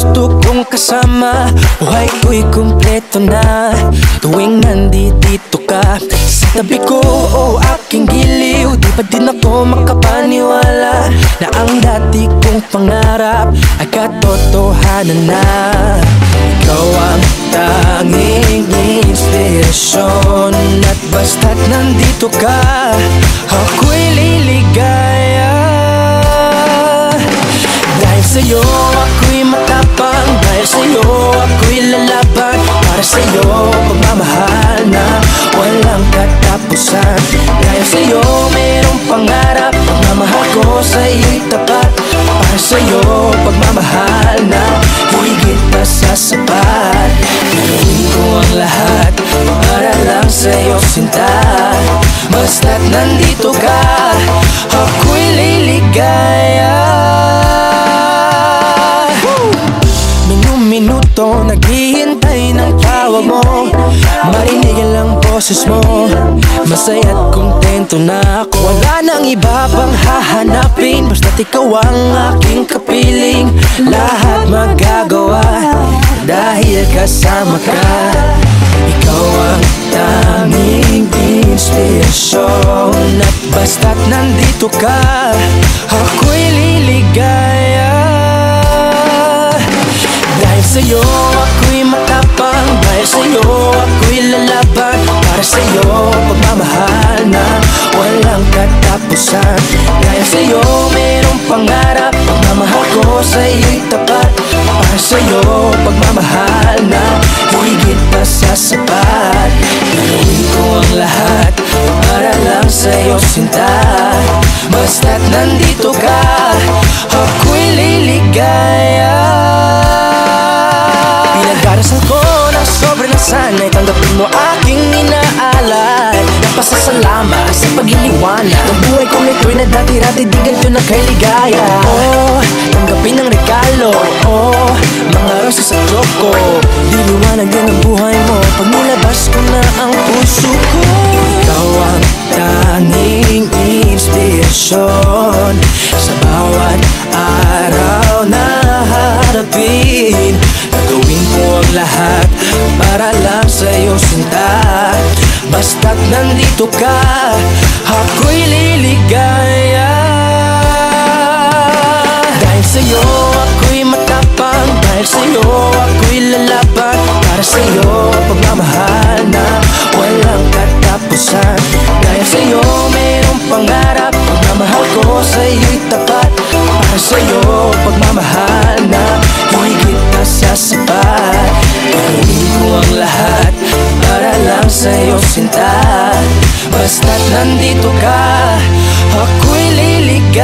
gusto kong kasama. Buhay ko'y kumpleto na tuwing nandito ka sa tabi ko, o aking giliw. Di pa din ako makapaniwala na ang dati kong pangarap ay katotohanan na. Ikaw ang tanging inspirasyon, at basta't nandito ka, ako'y liligaya. Dahil sa'yo ako'y matapang, dahil sa'yo ako'y lalaban. Para sa'yo pagmamahal na walang katapusan. Dahil sa'yo mayroong pangarap, pagmamahal ko sa'yo'y tapat. Para sa'yo pagmamahal na higit pa sa sapat. Gagawin ko ang lahat para lang sa'yo sinta. Basta't nandito ka, ako'y liligaya. Minuto naghihintay ng tawag mo, marinig ang boses mo. Masaya't kontento na ako, wala nang iba pang hahanapin. Basta't ikaw ang aking kapiling, lahat magagawa dahil kasama ka. Ikaw ang tanging inspirasyon, at basta't nandito ka, ako'y liligaya. Dahil sa'yo ako'y matapang, dahil sa'yo ako'y lalaban. Para sa'yo pagmamahal na walang katapusan. Dahil sa'yo mayroong pangarap, pagmamahal ko sa'yo'y tapat. Para sa'yo pagmamahal na higit pa sa sapat. Gagawin ko ang lahat para lang sa'yo sinta. Basta't nandito ka, ako'y liligaya. Pinagdarasal ko na sobrang nasanay, tanggapin mo aking inaalay. Napasasalamat sa pag-iliwanag ng buhay kong ito'y nadati-rati, di ganito na kay ligaya. Oh, tanggapin ang regalo, oh, mga rosas sa troko. Diliwanag din ang buhay mo pag nilabas ko na ang puso ko. Ikaw ang tanging inspirasyon sa bawat araw na harapin. Gagawin ko ang lahat para lang sa'yo sinta. Basta't nandito ka, ako'y liligaya. Dahil sa'yo ako'y matapang, dahil sa'yo ako'y lalaban. Para sa'yo pagmamahal na walang katapusan. Dahil sa'yo mayroong pangarap, pagmamahal ko sa'yo'y tapat. Para sa'yo pagmamahal na higit pa sa sapat. Gagawin ko ang lahat para lang sa'yo sinta. Basta't nandito ka, ako'y liligaya.